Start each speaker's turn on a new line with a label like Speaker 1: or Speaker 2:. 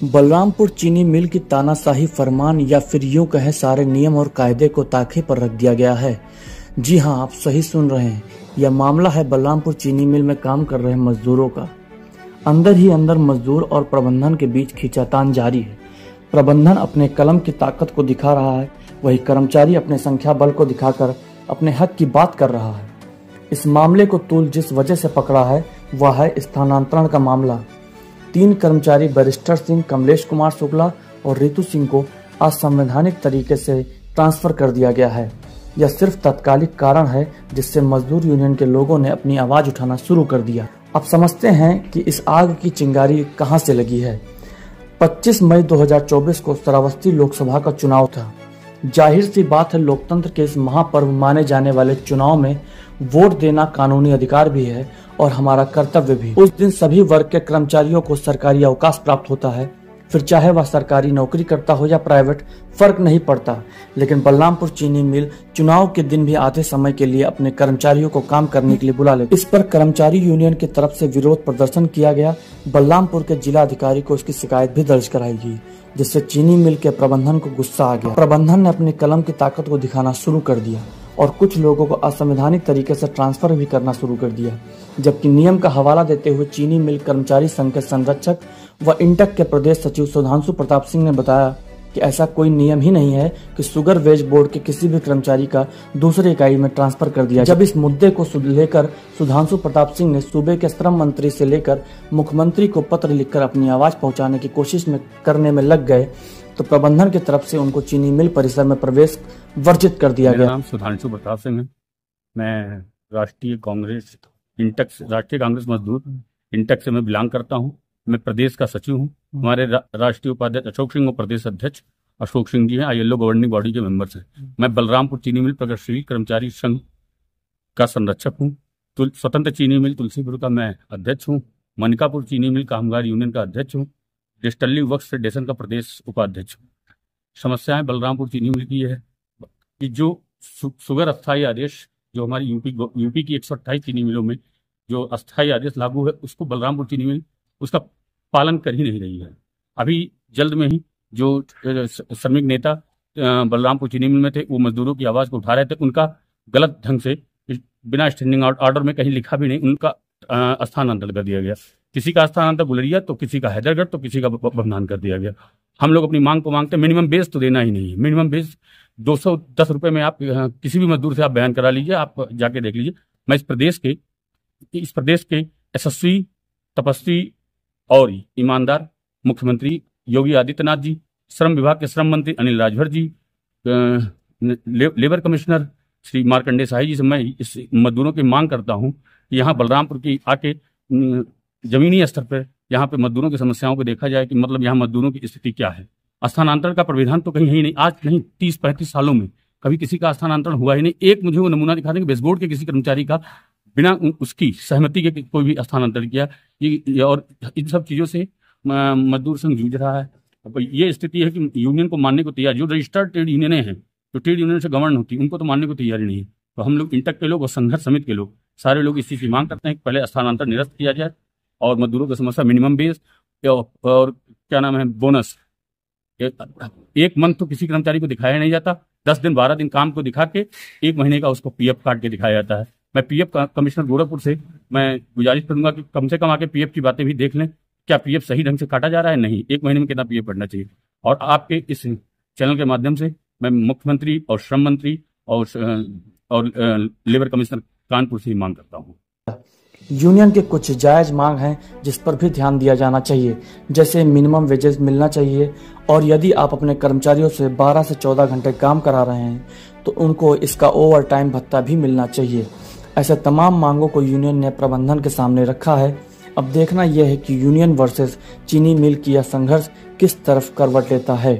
Speaker 1: बलरामपुर चीनी मिल की तानाशाही फरमान या फिर यूं कहें सारे नियम और कायदे को ताखे पर रख दिया गया है। जी हां, आप सही सुन रहे हैं। यह मामला है बलरामपुर चीनी मिल में काम कर रहे मजदूरों का। अंदर ही अंदर मजदूर और प्रबंधन के बीच खींचातान जारी है। प्रबंधन अपने कलम की ताकत को दिखा रहा है, वही कर्मचारी अपने संख्या बल को दिखाकर अपने हक की बात कर रहा है। इस मामले को तूल जिस वजह से पकड़ा है वह है स्थानांतरण का मामला। 3 कर्मचारी बैरिस्टर सिंह, कमलेश कुमार शुक्ला और रितु सिंह को असंवैधानिक तरीके से ट्रांसफर कर दिया गया है। यह सिर्फ तात्कालिक कारण है जिससे मजदूर यूनियन के लोगों ने अपनी आवाज उठाना शुरू कर दिया। अब समझते हैं कि इस आग की चिंगारी कहां से लगी है। 25 मई 2024 को श्रावस्ती लोकसभा का चुनाव था। जाहिर सी बात है, लोकतंत्र के इस महापर्व माने जाने वाले चुनाव में वोट देना कानूनी अधिकार भी है और हमारा कर्तव्य भी। उस दिन सभी वर्ग के कर्मचारियों को सरकारी अवकाश प्राप्त होता है, फिर चाहे वह सरकारी नौकरी करता हो या प्राइवेट, फर्क नहीं पड़ता। लेकिन बलरामपुर चीनी मिल चुनाव के दिन भी आधे समय के लिए अपने कर्मचारियों को काम करने के लिए बुला लेते। इस पर कर्मचारी यूनियन की तरफ से विरोध प्रदर्शन किया गया। बलरामपुर के जिला अधिकारी को इसकी शिकायत भी दर्ज कराई गई, जिससे चीनी मिल के प्रबंधन को गुस्सा आ गया। प्रबंधन ने अपनी कलम की ताकत को दिखाना शुरू कर दिया और कुछ लोगों को असंवैधानिक तरीके से ट्रांसफर भी करना शुरू कर दिया। जबकि नियम का हवाला देते हुए चीनी मिल कर्मचारी संघ के संरक्षक व इंटक के प्रदेश सचिव सुधांशु प्रताप सिंह ने बताया कि ऐसा कोई नियम ही नहीं है कि शुगर वेज बोर्ड के किसी भी कर्मचारी का दूसरे इकाई में ट्रांसफर कर दिया। जब इस मुद्दे को लेकर सुधांशु प्रताप सिंह ने सूबे के श्रम मंत्री से लेकर मुख्यमंत्री को पत्र लिखकर अपनी आवाज पहुंचाने की कोशिश करने में लग गए, तो प्रबंधन की तरफ से उनको चीनी मिल परिसर में प्रवेश वर्जित कर दिया गया।
Speaker 2: मेरा नाम सुधांशु प्रताप सिंह है। मैं राष्ट्रीय कांग्रेस मजदूर इंटक से मैं बिलोंग करता हूं। मैं प्रदेश का सचिव हूं। हमारे राष्ट्रीय उपाध्यक्ष अशोक सिंह और प्रदेश अध्यक्ष अशोक सिंह जी हैं, आईएलओ गवर्निंग बॉडी के मेंबर्स हैं। मैं बलरामपुर चीनी मिल प्रगतिशील कर्मचारी संघ का संरक्षक हूँ। स्वतंत्र चीनी मिल तुलसीपुर का मैं अध्यक्ष हूँ। मनिकापुर चीनी मिल कामगार यूनियन का अध्यक्ष हूँ। डिस्टल्ली वर्क्स फेडरेशन का प्रदेश उपाध्यक्ष हूँ। समस्याएं बलरामपुर चीनी मिल की है कि जो शुगर अस्थायी आदेश जो हमारी यूपी की 128 चीनी मिलों में जो अस्थायी आदेश लागू है, उसको बलरामपुर चीनी मिल उसका पालन कर ही नहीं रही है। अभी जल्द में ही जो श्रमिक नेता बलरामपुर चीनी मिल में थे, वो मजदूरों की आवाज को उठा रहे थे। उनका गलत ढंग से बिना स्टैंडिंग ऑर्डर में कहीं लिखा भी नहीं, उनका स्थानांतरण कर दिया गया। किसी का स्थानांतरण गुलरिया, तो किसी का हैदरगढ़, तो किसी का बमनान कर दिया गया। हम लोग अपनी मांग को मांगते, मिनिमम बेस तो देना ही नहीं है। मिनिमम बेस 210 रुपए में आप किसी भी मजदूर से आप बयान करा लीजिए, आप जाके देख लीजिए। मैं इस प्रदेश के यशस्वी, तपस्वी और ईमानदार मुख्यमंत्री योगी आदित्यनाथ जी, श्रम विभाग के श्रम मंत्री अनिल राजभर जी, लेबर कमिश्नर श्री मार्कंडेय शाही जी से मैं इस मजदूरों की मांग करता हूं कि यहाँ बलरामपुर की आके जमीनी स्तर पर यहाँ पे मजदूरों की समस्याओं को देखा जाए कि मतलब यहाँ मजदूरों की स्थिति क्या है। स्थानांतरण का प्रावधान तो कहीं है ही नहीं। आज नहीं, 30-35 सालों में कभी किसी का स्थानांतरण हुआ ही नहीं। एक मुझे वो नमूना दिखा दें कि बेसबोर्ड के किसी कर्मचारी का बिना उसकी सहमति के कोई भी स्थानांतरण किया। ये और इन सब चीजों से मजदूर संघ जूझ रहा है। ये स्थिति है कि यूनियन को मानने को तैयार, जो रजिस्टर्ड ट्रेड यूनियनें हैं, जो ट्रेड यूनियन से गवर्न होती है, उनको तो मानने को तैयारी नहीं है। तो हम लोग इंटक के लोग और संघर्ष समिति के लोग सारे लोग इस चीज की मांग करते हैं कि पहले स्थानांतरण निरस्त किया जाए और मजदूरों की समस्या मिनिमम बेस और क्या नाम है बोनस, एक मंथ तो किसी कर्मचारी को दिखाया नहीं जाता। 10 दिन 12 दिन काम को दिखा के 1 महीने का उसको पीएफ काट के दिखाया जाता है। मैं पीएफ कमिश्नर गोरखपुर से मैं गुजारिश करूंगा कि कम से कम आके पीएफ की बातें भी देख लें, क्या पीएफ सही ढंग से काटा जा रहा है, नहीं 1 महीने में कितना पीएफ बढ़ना चाहिए। और आपके इस चैनल के माध्यम से मैं मुख्यमंत्री और श्रम मंत्री और लेबर कमिश्नर कानपुर से मांग करता हूँ।
Speaker 1: यूनियन के कुछ जायज मांग हैं जिस पर भी ध्यान दिया जाना चाहिए, जैसे मिनिमम वेजेस मिलना चाहिए, और यदि आप अपने कर्मचारियों से 12 से 14 घंटे काम करा रहे हैं तो उनको इसका ओवर टाइम भत्ता भी मिलना चाहिए। ऐसे तमाम मांगों को यूनियन ने प्रबंधन के सामने रखा है। अब देखना यह है कि यूनियन वर्सेस चीनी मिल की यह संघर्ष किस तरफ करवट लेता है।